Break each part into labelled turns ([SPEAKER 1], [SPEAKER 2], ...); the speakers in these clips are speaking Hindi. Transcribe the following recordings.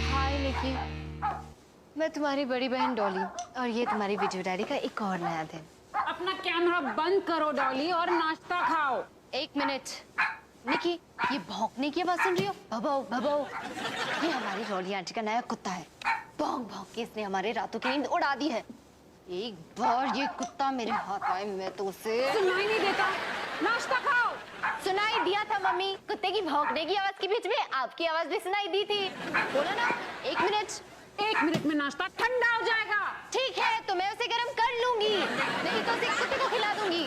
[SPEAKER 1] हाय निकी, मैं तुम्हारी बड़ी बहन डॉली और ये तुम्हारी वीडियो डायरी का एक और नया दिन।
[SPEAKER 2] अपना कैमरा बंद करो डॉली और नाश्ता खाओ।
[SPEAKER 1] 1 मिनट निकी, ये भौंकने की आवाज सुन रही हो? भभो भभो, ये हमारी डॉली आंटी का नया कुत्ता है। भौंक भौंक के इसने हमारे रातों की नींद उड़ा दी है। एक बार ये कुत्ता मेरे हाथ आए मैं तो उसे
[SPEAKER 2] सुनाई नहीं देता। नाश्ता खाओ।
[SPEAKER 1] सुनाई दिया था मम्मी, कुत्ते की भौंकने की आवाज के बीच में आपकी आवाज भी सुनाई दी थी। बोला ना 1 मिनट।
[SPEAKER 2] 1 मिनट में नाश्ता ठंडा हो जाएगा।
[SPEAKER 1] ठीक है, तो मैं उसे गर्म कर लूंगी, नहीं तो उसे कुत्ते को खिला दूंगी।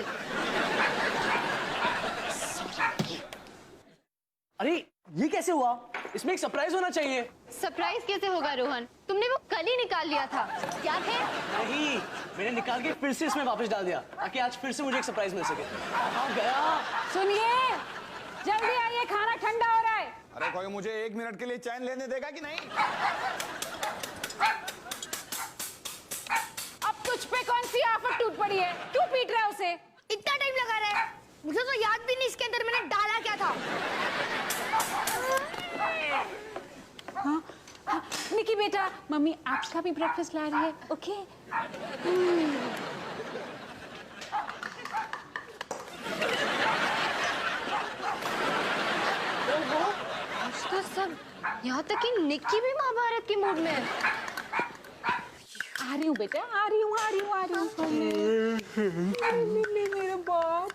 [SPEAKER 3] अरे ये कैसे हुआ? इसमें एक सरप्राइज होना चाहिए।
[SPEAKER 1] सरप्राइज कैसे होगा रोहन? तुमने वो कल ही निकाल लिया था। क्या थे?
[SPEAKER 3] नहीं, मैंने निकाल के फिर से इसमें वापस डाल दिया ताकि आज फिर से मुझे एक सरप्राइज मिल सके। कहाँ गया?
[SPEAKER 2] सुनिए, जल्दी आइए, खाना ठंडा हो रहा है।
[SPEAKER 4] अरे कोई मुझे 1 मिनट के लिए चैन लेने देगा कि नहीं?
[SPEAKER 2] अब तुझ पे कौन सी आफत टूट पड़ी है? क्यों पीट रहा है उसे?
[SPEAKER 1] इतना टाइम लगा रहा है, मुझे तो याद भी नहीं इसके अंदर मैंने डाला क्या था।
[SPEAKER 2] हाँ, हाँ, निकी बेटा, मम्मी आपका भी ब्रेकफास्ट ला रही है, ओके?
[SPEAKER 1] आज तो सब, यहाँ तक कि निक्की भी महाभारत के मूड में है।
[SPEAKER 2] आ रही हूँ बेटा, आ रही हूँ। मेरे बाप,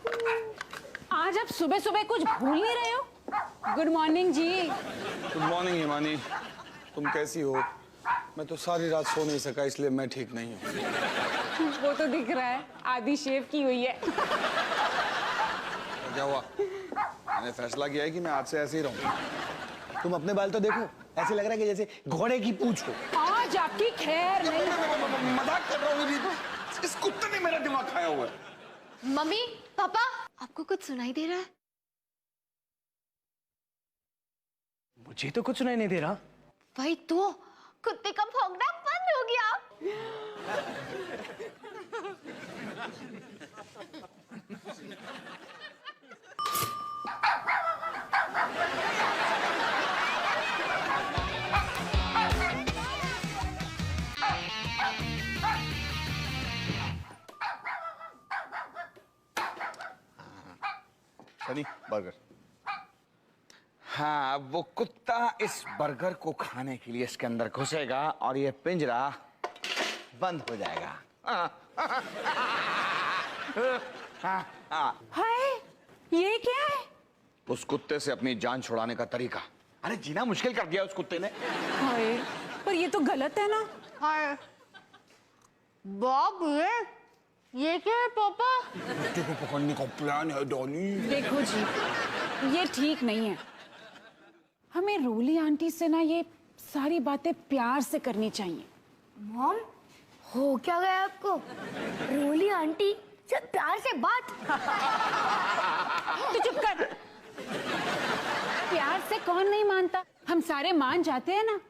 [SPEAKER 2] आज आप सुबह सुबह कुछ भूल नहीं रहे हो? गुड मॉर्निंग जी।
[SPEAKER 4] गुड मॉर्निंग हिमानी, तुम कैसी हो? मैं तो सारी रात सो नहीं सका इसलिए मैं ठीक नहीं हूँ।
[SPEAKER 2] वो तो दिख रहा है, आधी शेव की हुई है।
[SPEAKER 4] क्या हुआ? मैंने फैसला किया है कि मैं आज से ऐसे ही रहूँ। तुम अपने बाल तो देखो, ऐसे लग रहा है कि जैसे घोड़े की पूंछ हो।
[SPEAKER 2] आज आपकी खैर नहीं।
[SPEAKER 4] मजाक कर रहा हूँ, इस कुत्ते ने मेरा दिमाग खाया हुआ है।
[SPEAKER 1] मम्मी पापा, आपको कुछ सुनाई दे रहा है?
[SPEAKER 3] मुझे तो कुछ सुनाई नहीं दे रहा।
[SPEAKER 1] भाई तो कुत्ते का भौंकना बंद हो गया।
[SPEAKER 4] सनी, बर्गर। हाँ, वो कुत्ता इस बर्गर को खाने के लिए इसके अंदर घुसेगा और ये पिंजरा बंद हो जाएगा।
[SPEAKER 2] हाय, ये क्या है?
[SPEAKER 4] उस कुत्ते से अपनी जान छुड़ाने का तरीका। अरे जीना मुश्किल कर दिया उस कुत्ते ने।
[SPEAKER 2] हाय, पर ये तो गलत है ना?
[SPEAKER 1] हाय बाप रे, ये क्या है पापा?
[SPEAKER 4] कुत्ते को पकड़ने का प्लान है डॉली।
[SPEAKER 2] देखो जी, ये ठीक नहीं है। हमें रोली आंटी से ना ये सारी बातें प्यार से करनी चाहिए।
[SPEAKER 5] मॉम, हो क्या गया आपको? रोली आंटी से प्यार से बात?
[SPEAKER 2] तो चुप कर। प्यार से कौन नहीं मानता? हम सारे मान जाते हैं ना।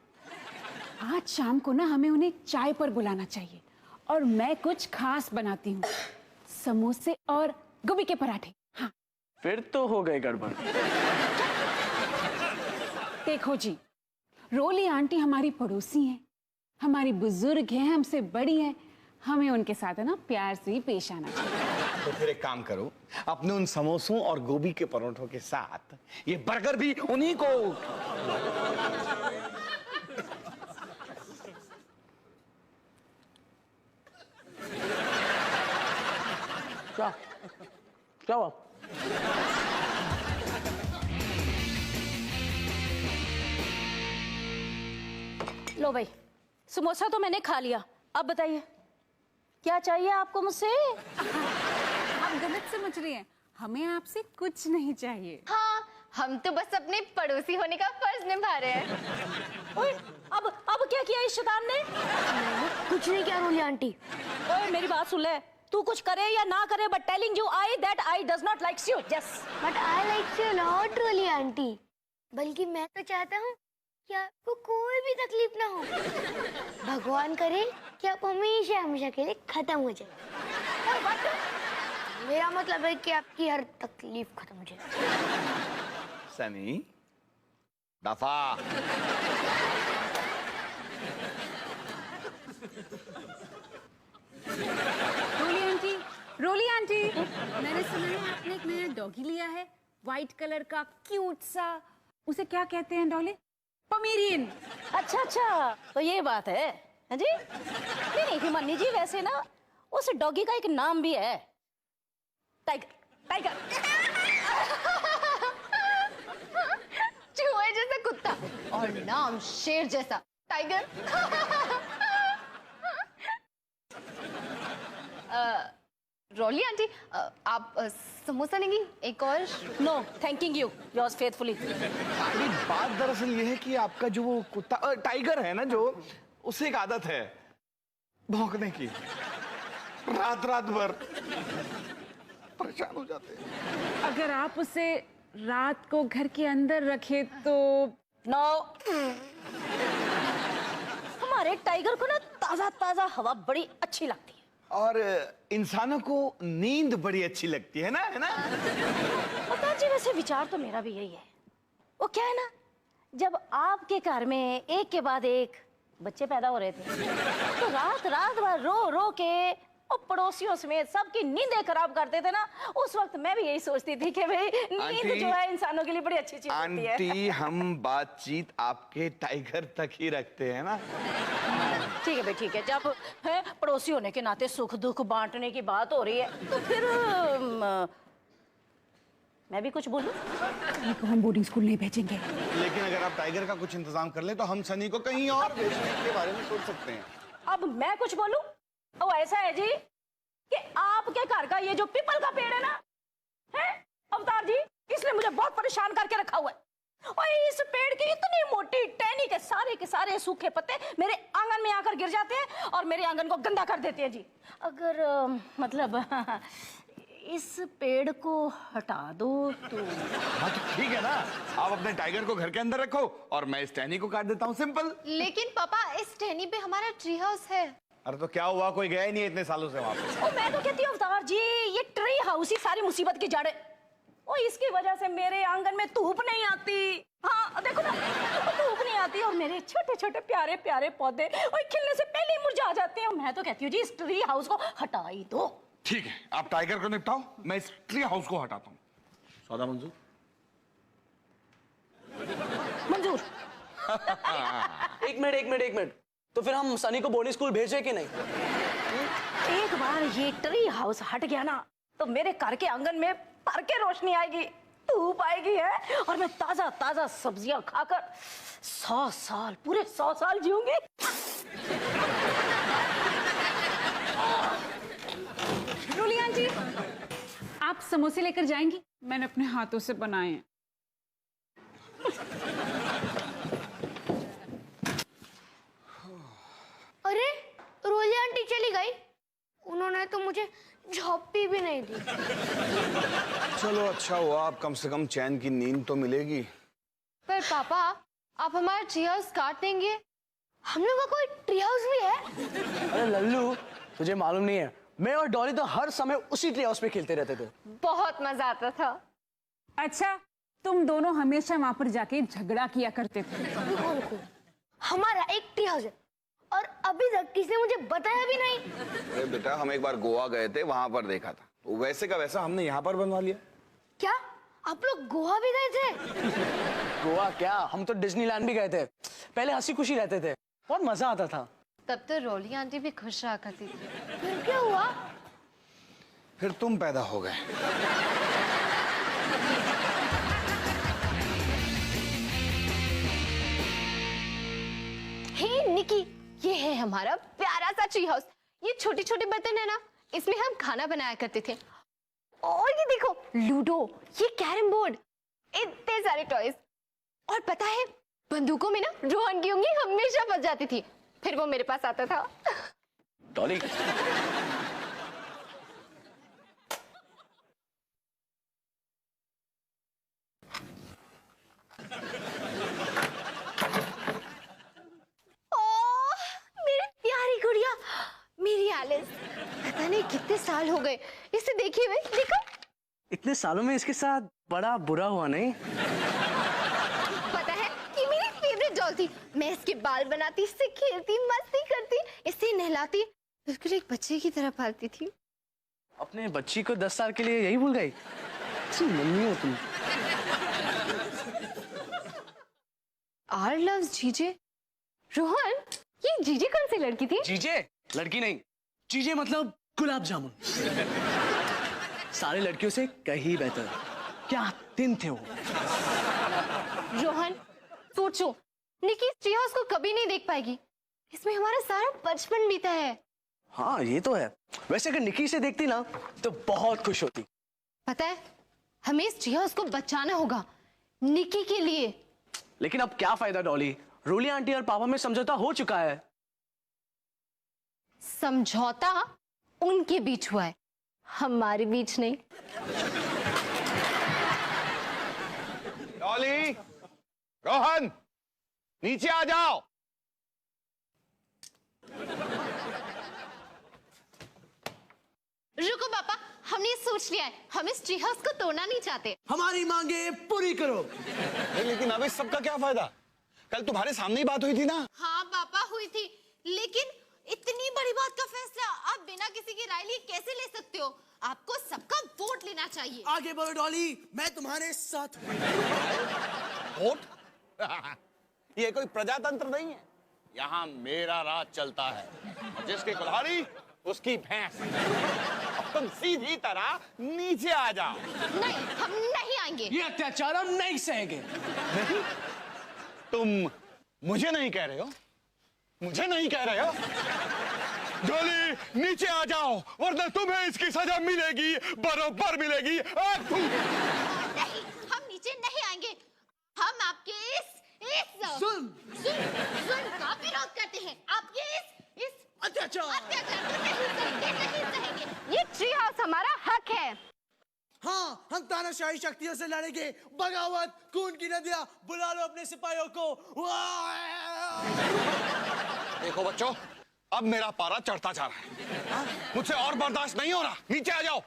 [SPEAKER 2] आज शाम को ना हमें उन्हें चाय पर बुलाना चाहिए और मैं कुछ खास बनाती हूँ, समोसे और गोभी के पराठे। हाँ,
[SPEAKER 3] फिर तो हो गए गड़बड़।
[SPEAKER 2] देखो जी, रोली आंटी हमारी पड़ोसी हैं, हमारी बुजुर्ग हैं, हमसे बड़ी हैं। हमें उनके साथ है ना प्यार से ही पेश आना चाहिए।
[SPEAKER 4] तो फिर एक काम करो, अपने उन समोसों और गोभी के परोठों के साथ ये बर्गर भी उन्हीं को।
[SPEAKER 3] क्या हुआ?
[SPEAKER 5] लो भाई, समोसा तो मैंने खा लिया, अब बताइए क्या चाहिए आपको मुझसे?
[SPEAKER 2] आप गलत समझ रही हैं, हमें आपसे कुछ नहीं चाहिए।
[SPEAKER 1] हाँ, हम तो बस अपने पड़ोसी होने का फर्ज निभा रहे हैं।
[SPEAKER 5] ओए, अब क्या किया इस शैतान ने? कुछ नहीं किया रोली आंटी। ओए मेरी बात सुन ले, तू कुछ करे या ना करे, but telling you I that I does not likes you. Yes,
[SPEAKER 6] but I like you lot Roli aunty. बल्कि मैं तो चाहता हूँ कि आपको कोई भी तकलीफ ना हो। भगवान करे कि आप हमेशा हमेशा के लिए खत्म हो जाए। मेरा मतलब है कि आपकी हर तकलीफ खत्म हो जाए।
[SPEAKER 4] सनी,
[SPEAKER 7] दफा।
[SPEAKER 2] रोली आंटी, मैंने सुना है आपने एक नया डॉगी लिया है, व्हाइट कलर का क्यूट सा। उसे क्या कहते हैं डॉली? पमेरियन।
[SPEAKER 5] अच्छा अच्छा, तो ये बात है। हाँ जी, नहीं हिमानी जी, वैसे ना उस डॉगी का एक नाम भी है, टाइगर। टाइगर।
[SPEAKER 1] चूहे जैसा कुत्ता और नाम शेर जैसा, टाइगर। रोली आंटी, आप समोसा लेंगी? एक और?
[SPEAKER 5] No thanking you, yours faithfully.
[SPEAKER 7] अरे बात दरअसल ये है कि आपका जो वो कुत्ता टाइगर है ना, जो उसे एक आदत है भौंकने की, रात रात भर परेशान हो जाते हैं।
[SPEAKER 2] अगर आप उसे रात को घर के अंदर रखे तो?
[SPEAKER 5] नो, हमारे टाइगर को ना ताजा ताजा हवा बड़ी अच्छी लगती है,
[SPEAKER 7] और इंसानों को नींद बड़ी अच्छी लगती है ना,
[SPEAKER 5] पता जी। वैसे विचार तो मेरा भी यही है। वो क्या है ना, जब आपके घर में एक के बाद एक बच्चे पैदा हो रहे थे, तो रात रात भर रो रो के और पड़ोसियों समेत सबकी नींदें खराब करते थे ना, उस वक्त मैं भी यही सोचती थी कि भाई नींद जो है इंसानों के लिए बड़ी अच्छी चीज होती है।
[SPEAKER 7] आंटी, हम बातचीत आपके टाइगर तक ही रखते हैं ना।
[SPEAKER 5] ठीक है भाई, ठीक है। जब है पड़ोसी होने के नाते सुख दुख बांटने की बात हो रही है, तो फिर मैं भी कुछ बोलूं?
[SPEAKER 2] सनी को हम बोर्डिंग स्कूल नहीं भेजेंगे।
[SPEAKER 7] लेकिन अगर आप टाइगर का कुछ इंतजाम कर ले तो हम सनी को कहीं और भेजने के बारे में सोच सकते हैं।
[SPEAKER 5] अब मैं कुछ बोलूं? वो ऐसा है जी कि आपके घर का ये जो पीपल का पेड़ है ना, है अवतार जी, इसने मुझे बहुत परेशान करके रखा हुआ है। और इस पेड़ की इतनी मोटी टहनी के सारे सूखे पत्ते मेरे आंगन में आकर गिर जाते हैं और मेरे आंगन को गंदा कर देते हैं जी। अगर मतलब इस पेड़ को हटा दो तो?
[SPEAKER 7] हाँ तो ठीक है ना, आप अपने टाइगर को घर के अंदर रखो और मैं इस टहनी को काट देता हूँ, सिंपल।
[SPEAKER 1] लेकिन पापा, इस टहनी पे हमारा ट्री हाउस है।
[SPEAKER 7] अरे तो क्या हुआ, कोई गया ही नहीं इतने सालों से वहां पे।
[SPEAKER 5] मैं तो कहती हूँ अवतार जी, ये ट्री हाउस ही सारी मुसीबत की जड़ है। और इसकी वजह से मेरे आंगन में धूप नहीं आती। हाँ देखो ना, धूप नहीं आती और मेरे छोटे छोटे प्यारे प्यारे पौधे और खिलने से पहले ही मुरझा जाते हैं। मैं तो कहती हूँ जी, इस ट्री हाउस को हटा ही दो।
[SPEAKER 7] ठीक है, आप टाइगर को निपटाओ, मैं इस ट्री हाउस को हटाता हूँ। सौदा मंजूर?
[SPEAKER 5] मंजूर।
[SPEAKER 3] एक मिनट, तो फिर हम सनी को बोर्डिंग स्कूल भेजे कि नहीं?
[SPEAKER 5] एक बार ये ट्री हाउस हट गया ना, तो मेरे घर के आंगन में भर के रोशनी आएगी, धूप आएगी है, और मैं ताजा ताजा सब्जियां खाकर 100 साल, पूरे 100 साल जीऊंगी।
[SPEAKER 2] रोली आंटी, आप समोसे लेकर जाएंगी? मैंने अपने हाथों से बनाए हैं।
[SPEAKER 6] अरे रोली आंटी चली गई, उन्होंने तो मुझे झोंपी भी नहीं दी।
[SPEAKER 4] चलो अच्छा हुआ, आप कम से कम चैन की नींद तो मिलेगी।
[SPEAKER 1] पर पापा, आप हमारा ट्री हाउस काट देंगे?
[SPEAKER 6] हम लोग का कोई ट्री हाउस भी है?
[SPEAKER 3] अरे लल्लू, तुझे मालूम नहीं है, मैं और डॉली तो हर समय उसी ट्री हाउस पे खेलते रहते थे।
[SPEAKER 1] बहुत मजा आता था।
[SPEAKER 2] अच्छा, तुम दोनों हमेशा वहां पर जाके झगड़ा किया करते थे।
[SPEAKER 6] हमारा एक ट्री हाउस है और अभी तक किसी ने मुझे बताया भी नहीं।
[SPEAKER 4] अरे बेटा, हम एक बार गोवा गए थे, वहां पर देखा था, तो वैसे का वैसा हमने यहाँ पर बनवा लिया।
[SPEAKER 6] क्या आप लोग गोवा भी गए थे?
[SPEAKER 3] गोवा क्या, हम तो डिज्नीलैंड भी गए थे। पहले हंसी खुशी रहते थे, बहुत मजा आता था।
[SPEAKER 1] तब तो रोली आंटी भी खुश रहा करती थी।
[SPEAKER 6] फिर क्या हुआ?
[SPEAKER 4] फिर तुम पैदा हो गए।
[SPEAKER 1] हे निकी, ये है हमारा प्यारा सा ट्री हाउस। ये छोटे छोटे बर्तन है ना, इसमें हम खाना बनाया करते थे। और ये देखो, लूडो, ये कैरम बोर्ड, इतने सारे टॉयज। और पता है, बंदूकों में ना रोहन की उंगली हमेशा फंस जाती थी, फिर वो मेरे पास आता था।
[SPEAKER 3] डॉली,
[SPEAKER 1] मेरी प्यारी गुड़िया, मेरी एलिस। पता नहीं कितने साल हो गए इसे देखे हुए। देखो,
[SPEAKER 3] इतने सालों में इसके साथ बड़ा बुरा हुआ नहीं?
[SPEAKER 1] पता है मैं इसके बाल बनाती, इससे खेलती, मस्ती करती, इसे नहलाती, बिल्कुल एक बच्चे की तरह पालती थी।
[SPEAKER 3] अपने बच्ची को 10 साल के लिए यही भूल गई? अच्छी मम्मी हो तुम।
[SPEAKER 1] आर लव्स जीजे। रोहन, ये जीजे कौन सी लड़की थी?
[SPEAKER 3] जीजे लड़की नहीं, जीजे मतलब गुलाब जामुन। सारी लड़कियों से कहीं बेहतर। क्या दिन थे वो।
[SPEAKER 1] रोहन, सोचो, निकी इस ट्री हाउस को कभी नहीं देख पाएगी। इसमें हमारा सारा बचपन बीता है।
[SPEAKER 3] हाँ ये तो है। वैसे अगर निकी से देखती ना तो बहुत खुश होती।
[SPEAKER 1] पता है, हमें इस ट्री हाउस को बचाना होगा, निकी के लिए।
[SPEAKER 3] लेकिन अब क्या फायदा डॉली, रोली आंटी और पापा में समझौता हो चुका है।
[SPEAKER 1] समझौता उनके बीच हुआ है, हमारे बीच नहीं।
[SPEAKER 7] डॉली, रोहन, नीचे आ जाओ।
[SPEAKER 1] रुको पापा, हमने सोच लिया है, हम इस ट्री हाउस को तोड़ना नहीं चाहते।
[SPEAKER 3] हमारी मांगे पूरी करो।
[SPEAKER 4] लेकिन अब इस सबका क्या फायदा? कल तुम्हारे सामने ही बात हुई थी ना।
[SPEAKER 1] हाँ पापा, हुई थी, लेकिन इतनी बड़ी बात का फैसला आप बिना किसी की राय लिए कैसे ले सकते हो? आपको सबका वोट लेना चाहिए।
[SPEAKER 3] आगे बढ़ो डॉली, मैं तुम्हारे साथ हूं।
[SPEAKER 7] वोट? ये कोई प्रजातंत्र नहीं है, यहाँ मेरा राज चलता है और जिसकी कुल्हाड़ी उसकी भैंस। अब तुम सीधी तरह नीचे आ जाओ।
[SPEAKER 1] नहीं, हम नहीं आएंगे।
[SPEAKER 3] ये अत्याचार हम नहीं सहेंगे।
[SPEAKER 7] नहीं? तुम मुझे नहीं कह रहे हो? मुझे नहीं कह रहे हो? डॉली, नीचे आ जाओ वरना तुम्हें इसकी सजा मिलेगी, बराबर मिलेगी।
[SPEAKER 1] नहीं, हम नीचे नहीं आएंगे। हम आपके इस जुल्म का विरोध करते हैं। आपके इस
[SPEAKER 3] अत्याचार
[SPEAKER 1] को नहीं सहेंगे। ये ट्री हाउस हमारा हक है।
[SPEAKER 3] हाँ, हम तानाशाही शक्तियों से लड़ेंगे। बगावत, खून की नदियां, बुला लो अपने सिपाहियों को।
[SPEAKER 7] देखो बच्चों, अब मेरा पारा चढ़ता जा रहा है। मुझसे और बर्दाश्त नहीं हो रहा। नीचे आ जाओ।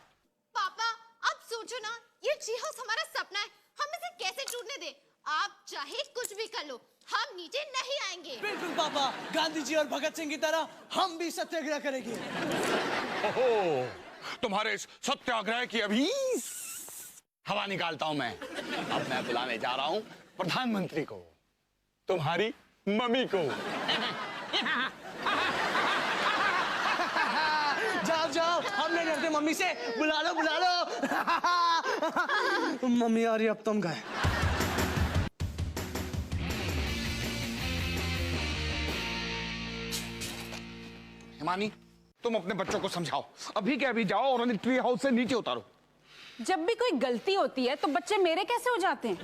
[SPEAKER 1] पापा, अब सोचो ना, ये ट्री हाउस हमारा सपना है, हम इसे कैसे टूटने दें? आप चाहे कुछ भी कर लो, हम नीचे नहीं आएंगे।
[SPEAKER 3] बिल्कुल पापा, गांधी जी और भगत सिंह की तरह हम भी सत्याग्रह करेंगे।
[SPEAKER 7] ओहो, तुम्हारे इस सत्याग्रह की अभी हवा निकालता हूं मैं। अब मैं बुलाने जा रहा हूं प्रधानमंत्री को, तुम्हारी मम्मी को।
[SPEAKER 3] जाओ जाओ, हम नहीं डरते मम्मी से। बुला लो बुला लो। मम्मी आ रही, अब तुम गए।
[SPEAKER 7] हिमानी, तुम अपने बच्चों को समझाओ, अभी के अभी जाओ और उन्हें ट्री हाउस से नीचे उतारो।
[SPEAKER 2] जब भी कोई गलती होती है तो बच्चे मेरे कैसे हो जाते हैं?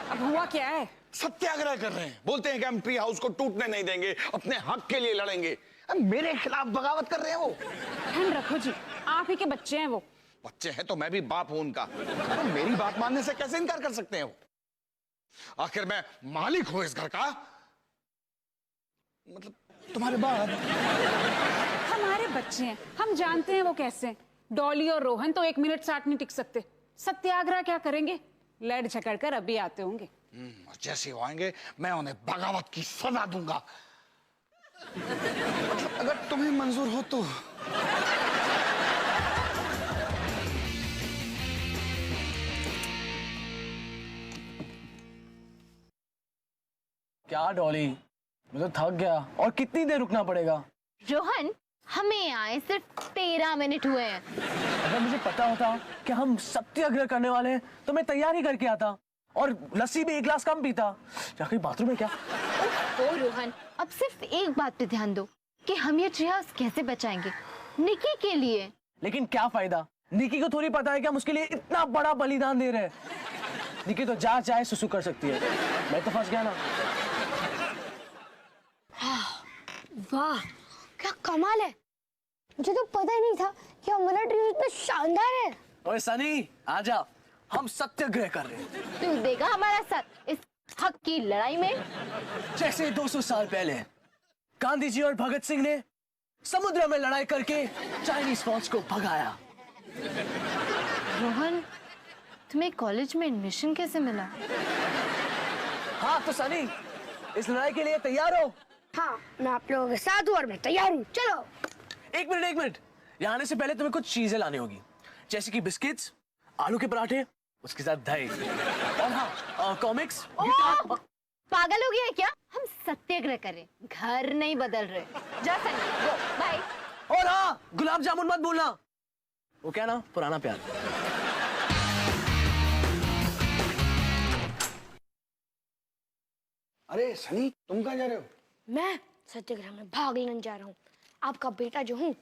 [SPEAKER 2] अब हुआ क्या है?
[SPEAKER 7] सत्याग्रह कर रहे हैं, बोलते हैं कि हम ट्री हाउस को टूटने नहीं देंगे, अपने हक के लिए लड़ेंगे। अब मेरे खिलाफ बगावत कर रहे हैं वो।
[SPEAKER 2] ठंड रखो जी, आप ही के बच्चे हैं वो।
[SPEAKER 7] बच्चे हैं तो मैं भी बाप हूं उनका। अरे मेरी बात मानने से कैसे इनकार कर सकते हैं वो? आखिर मैं मालिक हूं इस घर का, मतलब तुम्हारे बाद।
[SPEAKER 2] हमारे बच्चे हैं, हम जानते हैं वो कैसे हैं। डॉली और रोहन तो 1 मिनट 60 नहीं टिक सकते। सत्याग्रह क्या करेंगे? लड़ झगड़ कर अभी आते होंगे।
[SPEAKER 7] जैसे वो आएंगे मैं उन्हें बगावत की सजा दूंगा। मतलब अगर तुम्हें मंजूर हो तो।
[SPEAKER 3] क्या डॉली, मैं तो थक गया। और कितनी देर रुकना पड़ेगा?
[SPEAKER 1] रोहन, हमें आए सिर्फ 13 मिनट हुए हैं।
[SPEAKER 3] अगर मुझे पता होता कि हम सत्याग्रह करने वाले हैं तो मैं तैयारी करके आता और लस्सी भी 1 गिलास कम पीता। जाके बाथरूम में क्या?
[SPEAKER 1] ओ रोहन, अब सिर्फ एक बात पे ध्यान दो कि हम ये ट्री हाउस कैसे बचाएंगे, निकी के लिए।
[SPEAKER 3] लेकिन क्या फायदा, निकी को थोड़ी पता है कि हम उसके लिए इतना बड़ा बलिदान दे रहे हैं। निकी तो जा चाहे सुसु कर सकती है, मैं तो फंस गया ना।
[SPEAKER 6] वाह, क्या कमाल है। मुझे तो पता ही नहीं था कि हमारा ट्री इतना शानदार है।
[SPEAKER 3] ओए सनी, आजा, हम सत्याग्रह कर रहे हैं।
[SPEAKER 1] तू देगा हमारा साथ इस हक की लड़ाई में।
[SPEAKER 3] जैसे 200 साल पहले गांधी जी और भगत सिंह ने समुद्र में लड़ाई करके चाइनीज फौज को भगाया।
[SPEAKER 1] रोहन, तुम्हें कॉलेज में एडमिशन कैसे मिला?
[SPEAKER 3] हाँ तो सनी, इस लड़ाई के लिए तैयार हो?
[SPEAKER 6] हाँ, मैं आप लोगों के साथ हूँ और मैं तैयार हूँ। चलो।
[SPEAKER 3] एक मिनट। यहाँ आने से पहले तुम्हें कुछ चीजें लानी होगी, जैसे कि बिस्किट्स, आलू के पराठे, उसके साथ दही, और हाँ कॉमिक्स, गिटार।
[SPEAKER 1] पागल हो गया है क्या? हम सत्याग्रह करें, घर नहीं बदल रहे। जा सनी, गो, बाय।
[SPEAKER 3] और हाँ, गुलाब जामुन मत भूलना। वो क्या ना, पुराना प्यार।
[SPEAKER 7] अरे सनी, तुम कहाँ जा रहे हो?
[SPEAKER 6] मैं सत्याग्रह में भाग लेने जा रहा हूँ। आपका बेटा जो हूँ,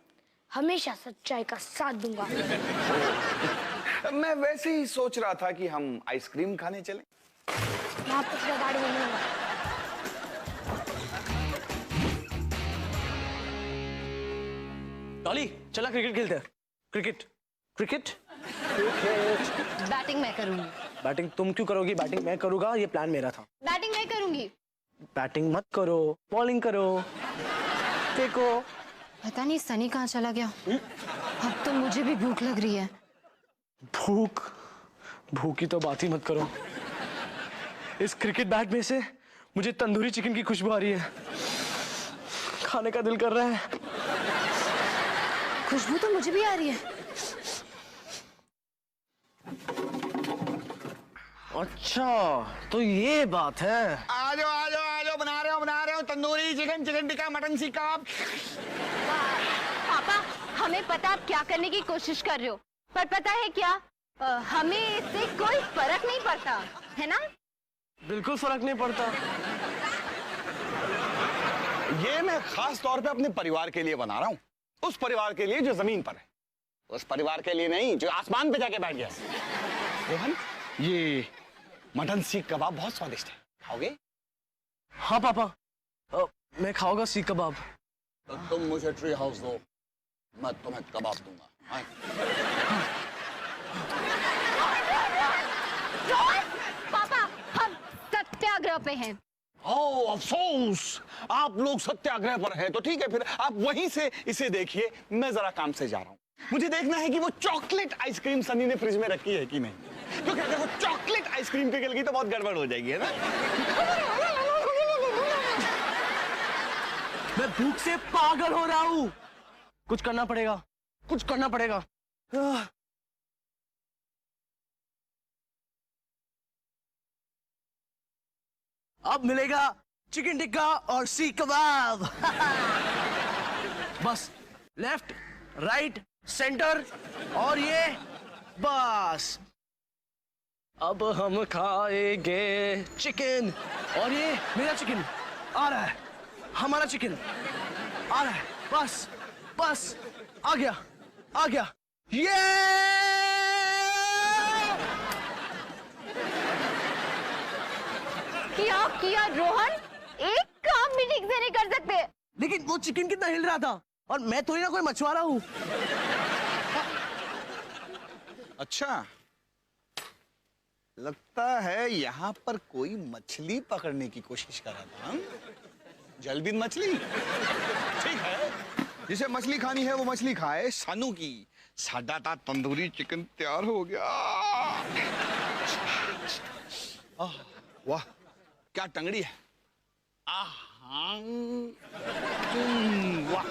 [SPEAKER 6] हमेशा सच्चाई का साथ दूंगा।
[SPEAKER 7] मैं वैसे ही सोच रहा था कि हम आइसक्रीम खाने चलें।
[SPEAKER 6] मैं आपको सीधा गाड़ी में मिलूंगा।
[SPEAKER 3] डॉली, चला क्रिकेट खेलते हैं। क्रिकेट।
[SPEAKER 1] बैटिंग मैं करूंगी।
[SPEAKER 3] बैटिंग तुम क्यों करोगी? बैटिंग मैं करूंगा, ये प्लान मेरा था।
[SPEAKER 1] बैटिंग मैं करूंगी।
[SPEAKER 3] बैटिंग मत करो, बॉलिंग करो। देखो,
[SPEAKER 1] पता नहीं सनी कहाँ चला गया। अब तो मुझे भी भूख लग रही है।
[SPEAKER 3] भूख की तो बात ही मत करो। इस क्रिकेट बैट में से मुझे तंदूरी चिकन की खुशबू आ रही है। खाने का दिल कर रहा है।
[SPEAKER 1] खुशबू तो मुझे भी आ रही है।
[SPEAKER 3] अच्छा, तो ये बात है।
[SPEAKER 7] आ जाओ, बना रहे हो तंदूरी चिकन टिक्का, मटन सीख कबाब।
[SPEAKER 1] पापा, हमें पता आप क्या करने की कोशिश कर रहे हो, पर पता है क्या, हमें इससे कोई फर्क नहीं पड़ता, है ना?
[SPEAKER 3] बिल्कुल फर्क नहीं पड़ता।
[SPEAKER 7] ये मैं खास तौर पे अपने परिवार के लिए बना रहा हूँ। उस परिवार के लिए जो जमीन पर है, उस परिवार के लिए नहीं जो आसमान पे जाके बैठ गया। रोहन, ये मटन सीख कबाब बहुत स्वादिष्ट है, खाओगे?
[SPEAKER 3] हाँ पापा, मैं खाऊंगा सीख कबाब।
[SPEAKER 7] तो तुम मुझे ट्री हाउस दो, मैं तुम्हें कबाब दूंगा।
[SPEAKER 1] पापा, हम सत्याग्रह पे हैं।
[SPEAKER 7] ओह अफसोस, आप लोग सत्याग्रह पर हैं, तो ठीक है, फिर आप वहीं से इसे देखिए। मैं जरा काम से जा रहा हूँ। मुझे देखना है कि वो चॉकलेट आइसक्रीम सनी ने फ्रिज में रखी है कि नहीं, क्योंकि अगर वो चॉकलेट आइसक्रीम पिघल गई तो बहुत गड़बड़ हो जाएगी, है ना?
[SPEAKER 3] मैं भूख से पागल हो रहा हूँ। कुछ करना पड़ेगा। अब मिलेगा चिकन टिक्का और सीख कबाब। बस लेफ्ट, राइट, सेंटर, और ये बस। अब हम खाएंगे चिकन, और ये मेरा चिकन आ रहा है, हमारा चिकन आ रहा है। बस आ गया। ये
[SPEAKER 1] क्या किया रोहन? एक काम भी ठीक से नहीं कर सकते।
[SPEAKER 3] लेकिन वो चिकन कितना हिल रहा था, और मैं थोड़ी ना कोई मछुआरा हूँ।
[SPEAKER 7] अच्छा, लगता है यहाँ पर कोई मछली पकड़ने की कोशिश कर रहा था। जलबिन मछली, ठीक है, जिसे मछली खानी है वो मछली खाए। सानू की सादा ता तंदूरी चिकन तैयार हो गया। वाह, क्या टंगड़ी है। वाह,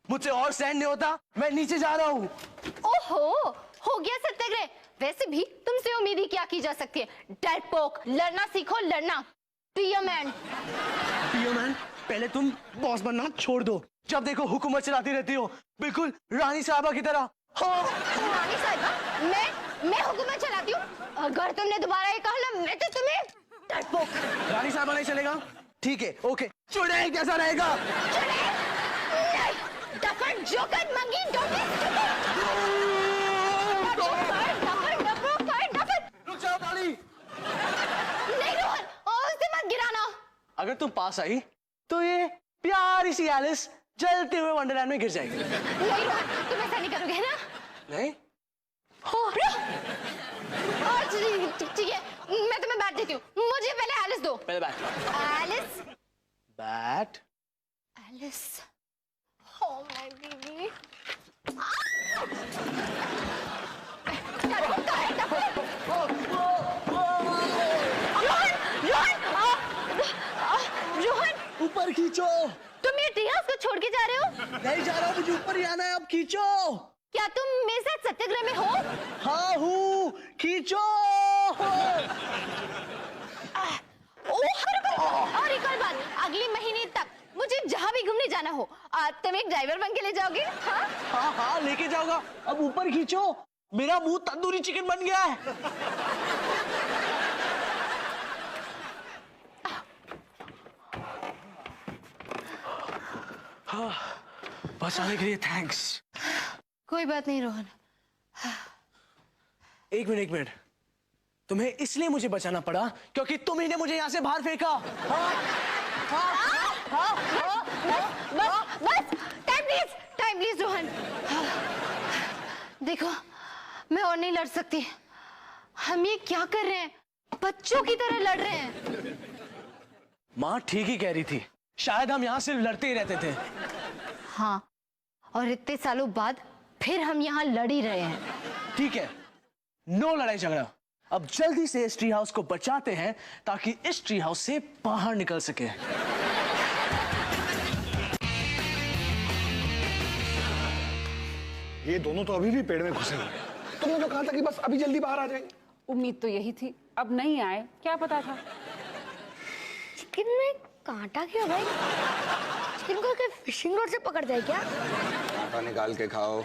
[SPEAKER 3] मुझसे और सहन नहीं होता, मैं नीचे जा रहा हूँ।
[SPEAKER 1] ओहो, हो गया सत्याग्रह। वैसे भी तुमसे उम्मीद ही क्या की जा सकती है? डरपोक, लड़ना सीखो, लड़ना। पियो मैन,
[SPEAKER 3] पहले तुम बॉस बनना छोड़ दो। जब देखो हुकूमत चलाती रहती हो, बिल्कुल रानी साहबा की तरह। हाँ।
[SPEAKER 1] रानी साहिबा, मैं हुकूमत चलाती हूँ? अगर तुमने दोबारा ये कहा ना, मैं तो तुम्हें डरपोक।
[SPEAKER 3] रानी साहबा नहीं चलेगा? ठीक है, ओके। चुड़ैल कैसा रहेगा?
[SPEAKER 1] डफर, जोकर, मंगी, डोंगी,
[SPEAKER 3] रुक जाओ डॉली।
[SPEAKER 1] नहीं रोहन, उससे मत गिराना।
[SPEAKER 3] अगर तुम पास आई तो ये प्यारी सी एलिस जलते हुए वंडरलैंड में गिर जाएगी।
[SPEAKER 1] नहीं रोहन, तुम ऐसा नहीं करोगे, है ना?
[SPEAKER 3] नहीं?
[SPEAKER 1] ठीक है, मैं तुम्हें बैट देती हूँ। मुझे पहले एलिस दो।
[SPEAKER 3] पहले bat.
[SPEAKER 1] Alice,
[SPEAKER 3] bat.
[SPEAKER 1] Alice, oh my baby. Rohan,
[SPEAKER 3] ऊपर खींचो।
[SPEAKER 1] तुम ये ट्री हाउस को छोड़ के जा रहे हो?
[SPEAKER 3] नहीं जा रहा, मुझे ऊपर ही आना है, अब खींचो।
[SPEAKER 1] क्या तुम मेरे साथ सत्याग्रह में हो?
[SPEAKER 3] हाँ हूँ, खींचो।
[SPEAKER 1] और एक और बात, अगले महीने तक मुझे जहाँ भी घूमने जाना हो, तुम एक ड्राइवर बन के ले जाओगे? हाँ
[SPEAKER 3] हाँ हाँ लेके जाऊंगा। अब ऊपर खींचो, मेरा मुंह तंदूरी चिकन बन गया है। हाँ, बस आने के लिए थैंक्स।
[SPEAKER 1] कोई बात नहीं रोहन।
[SPEAKER 3] एक मिनट, तुम्हें इसलिए मुझे बचाना पड़ा क्योंकि तुम ही ने मुझे यहाँ से बाहर फेंका।
[SPEAKER 1] बस टाइम प्लीज रोहन। देखो, मैं और नहीं लड़ सकती। हम ये क्या कर रहे हैं? बच्चों की तरह लड़ रहे हैं।
[SPEAKER 3] माँ ठीक ही कह रही थी, शायद हम यहाँ सिर्फ लड़ते ही रहते थे।
[SPEAKER 1] हाँ, और इतने सालों बाद फिर हम यहाँ लड़ ही रहे हैं।
[SPEAKER 3] ठीक है, नो लड़ाई झगड़ा। अब जल्दी से इस ट्री हाउस को बचाते हैं ताकि इस ट्री हाउस से बाहर निकल सके।
[SPEAKER 7] ये दोनों तो अभी भी पेड़ में घुसे हुए हैं। तुमने तो कहा था कि बस अभी जल्दी बाहर आ जाएंगे।
[SPEAKER 2] उम्मीद तो यही थी, अब नहीं आए, क्या पता था।
[SPEAKER 6] चिकन में कांटा क्यों भाई? चिकन को क्या फिशिंग रोड से पकड़ जाए क्या?
[SPEAKER 4] आटा निकाल के खाओ।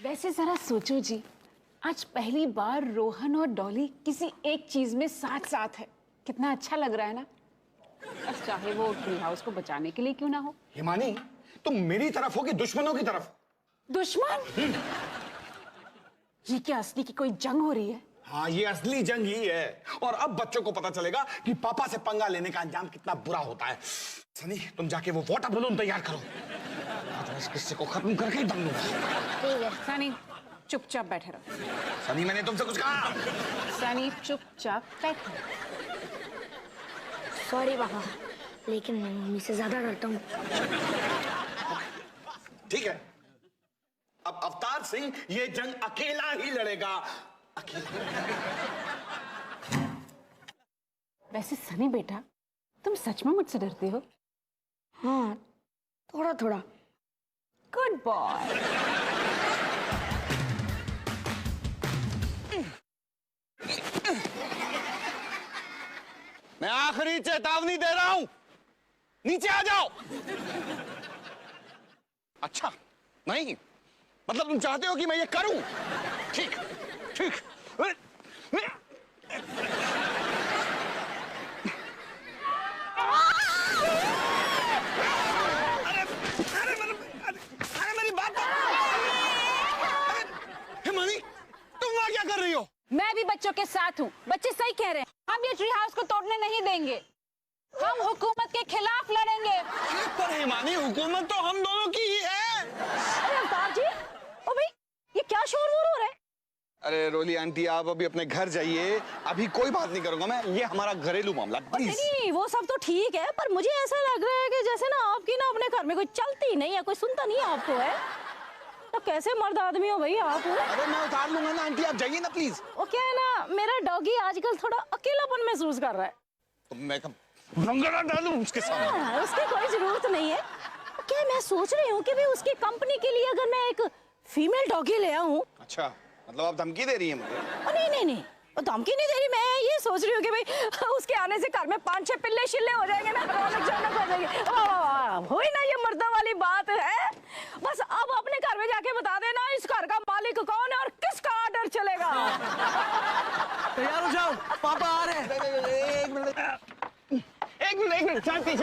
[SPEAKER 2] वैसे जरा सोचो जी, आज पहली बार रोहन और डॉली किसी एक चीज में साथ साथ है। कितना अच्छा लग रहा है ना। अब चाहे वो ट्री हाउस को बचाने के लिए क्यों ना हो।
[SPEAKER 7] हिमानी, तुम मेरी तरफ हो कि दुश्मनों की तरफ?
[SPEAKER 2] दुश्मन? ये क्या असली की कोई जंग हो रही है?
[SPEAKER 7] हाँ, ये असली जंग ही है। और अब बच्चों को पता चलेगा कि पापा से पंगा लेने का अंजाम कितना बुरा होता है। सनी, तुम जाके वो वाटर बलून तैयार करो। आज मैं इस किस्से को खत्म करके ही दम लूंगा।
[SPEAKER 6] ठीक है।
[SPEAKER 2] सनी, चुपचाप बैठे रहो।
[SPEAKER 7] सनी, मैंने तुमसे कुछ कहा?
[SPEAKER 2] सनी, चुपचाप बैठो।
[SPEAKER 6] सॉरी पापा, लेकिन मैं मम्मी से ज्यादा डरता हूँ।
[SPEAKER 7] ठीक है, अब अवतार सिंह ये जंग अकेला ही लड़ेगा। अकेला।
[SPEAKER 2] वैसे सनी बेटा, तुम सच में मुझसे डरते हो?
[SPEAKER 6] हाँ, थोड़ा थोड़ा।
[SPEAKER 2] Good boy.
[SPEAKER 7] मैं आखिरी चेतावनी दे रहा हूं, नीचे आ जाओ। अच्छा, नहीं मतलब तुम चाहते हो कि मैं ये करूं? ठीक ठीक। अरे मेरी बात तो। हिमानी, तुम वहां क्या कर रही हो?
[SPEAKER 2] मैं भी बच्चों के साथ हूँ। बच्चे सही कह रहे हैं, हम ये ट्री हाउस को तोड़ने नहीं देंगे। हम हुकूमत के खिलाफ लड़ेंगे।
[SPEAKER 7] पर हिमानी, हुकूमत तो हम दोनों की ही है।
[SPEAKER 5] अरे अवतार जी, ओ भाई, ये क्या शोर-वोर हो रहा है?
[SPEAKER 7] अरे रोली आंटी, आप अभी अपने घर जाइए, अभी कोई बात नहीं करूंगा मैं। ये हमारा घरेलू मामला, प्लीज।
[SPEAKER 5] नहीं, वो सब तो ठीक है, पर मुझे ऐसा लग रहा है कि जैसे ना आपकी ना अपने घर में कोई चलती नहीं है, कोई सुनता नहीं है आपको, है? तो कैसे मर्द आदमी हो भाई आप?
[SPEAKER 7] अरे मैं उतार लूंगा ना आंटी, आप जाइए ना प्लीज।
[SPEAKER 5] वो क्या है ना, मेरा डॉगी आजकल थोड़ा अकेलापन महसूस कर रहा है।
[SPEAKER 7] तो मैं कब रंगना डालूं उसके सामने?
[SPEAKER 5] हाँ, उसकी कोई जरूरत नहीं है। क्या मैं सोच रही हूँ कि भी उसकी कंपनी के लिए अगर मैं एक फीमेल डॉगी ले आऊं।
[SPEAKER 7] अच्छा, मतलब आप धमकी दे रही हैं मुझे?
[SPEAKER 5] नहीं, धमकी नहीं दे रही। मैं ये सोच रही हूँ कि भाई उसके आने से घर में 5-6 पिल्ले शिल्ले हो जाएंगे ना, रौनक हो जाएगी। हो ही ना, ये मर्दों वाली बात है। बस अब अपने घर में जाके बता देना इस घर का मालिक कौन है और किसका ऑर्डर चलेगा।
[SPEAKER 3] तैयार हो जाओ, पापा आ रहे हैं।
[SPEAKER 7] एक मिनट, शांति।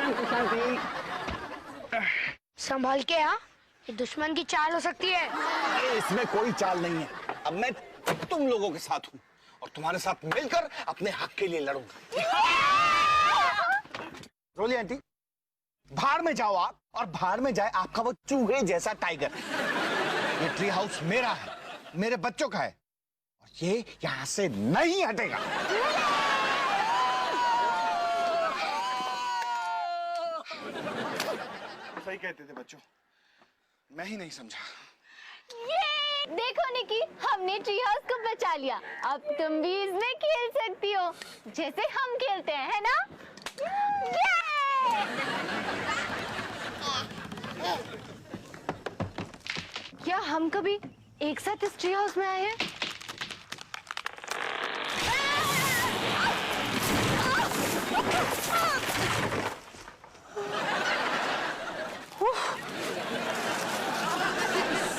[SPEAKER 6] संभाल के आ, ये दुश्मन की चाल हो सकती है।
[SPEAKER 7] अरे इसमें कोई चाल नहीं है। अब मैं तुम लोगों के साथ हूँ और तुम्हारे साथ मिलकर अपने हक के लिए लड़ूंगा। रोली आंटी, भाड़ में जाओ आप, और भाड़ में जाए आपका वो चूहे जैसा टाइगर। ये ट्री हाउस मेरा है, मेरे बच्चों का है, और ये यहां से नहीं हटेगा। सही कहते थे बच्चों, मैं ही नहीं समझा।
[SPEAKER 1] ये देखो निकी, हमने ट्री हाउस को बचा लिया। अब तुम भी इसमें खेल सकती हो जैसे हम खेलते हैं, है ना? क्या हम कभी एक साथ इस ट्री हाउस में आए हैं?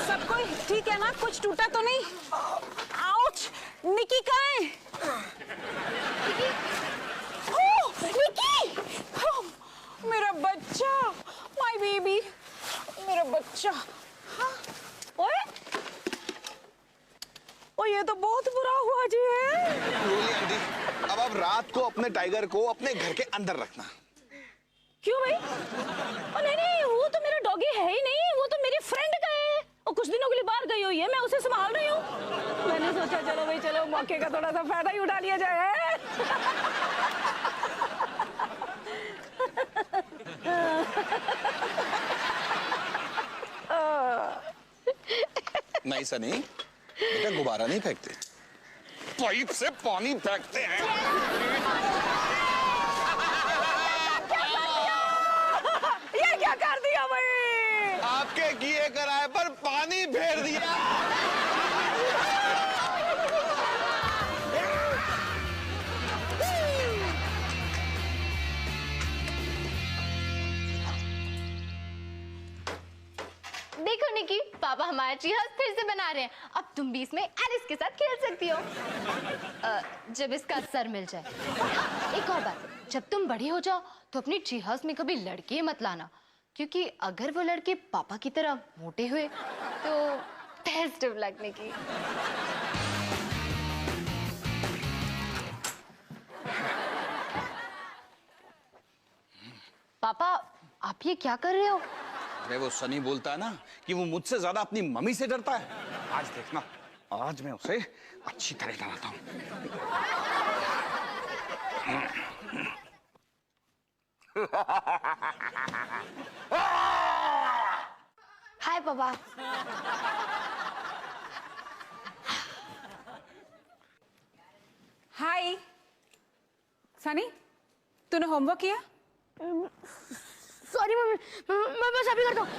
[SPEAKER 2] सब कोई ठीक है ना? कुछ टूटा तो नहीं? आउच! निकी कहाँ है? ओह, निकी! ओह, मेरा बच्चा, माय बेबी, मेरा बच्चा। हाँ?
[SPEAKER 5] ओए ओए, ये तो बहुत बुरा हुआ जी है।
[SPEAKER 7] रोली आंटी, अब आप रात को अपने टाइगर को अपने घर के अंदर रखना।
[SPEAKER 5] क्यों भाई? ओ नहीं नहीं, वो तो मेरा डॉगी है ही नहीं, वो तो मेरी फ्रेंड का है। वो कुछ दिनों के लिए बाहर गई हुई है, मैं उसे संभाल रही हूँ। मैंने सोचा चलो भाई, चलो मौके का थोड़ा सा फायदा ही उठा लिया जाए।
[SPEAKER 7] नहीं सनी, बेटा गुब्बारा नहीं फेंकते, पाइप से पानी फेंकते हैं।
[SPEAKER 5] ये क्या कर दिया भाई?
[SPEAKER 7] आपके किए कराए पर पानी फेर दिया।
[SPEAKER 1] देखो निकी, पापा हमारा ट्री हाउस फिर से बना रहे हैं। अब तुम भी इसमें एलिस के साथ खेल सकती हो, जब इसका सर मिल जाए। एक और बात, जब तुम बड़ी हो जाओ तो अपनी ट्री हाउस में कभी लड़के मत लाना, क्योंकि अगर वो लड़के पापा की तरह मोटे हुए तो बेस्ट ऑफ लक निकी। पापा, आप ये क्या कर रहे हो?
[SPEAKER 7] अरे वो सनी बोलता है ना कि वो मुझसे ज्यादा अपनी मम्मी से डरता है। आज देखना, आज मैं उसे अच्छी तरह डराता हूँ।
[SPEAKER 6] हाय पापा।
[SPEAKER 2] हाय सनी, तूने होमवर्क किया?
[SPEAKER 6] सॉरी मम्मी, मैं बस अभी करता हूँ।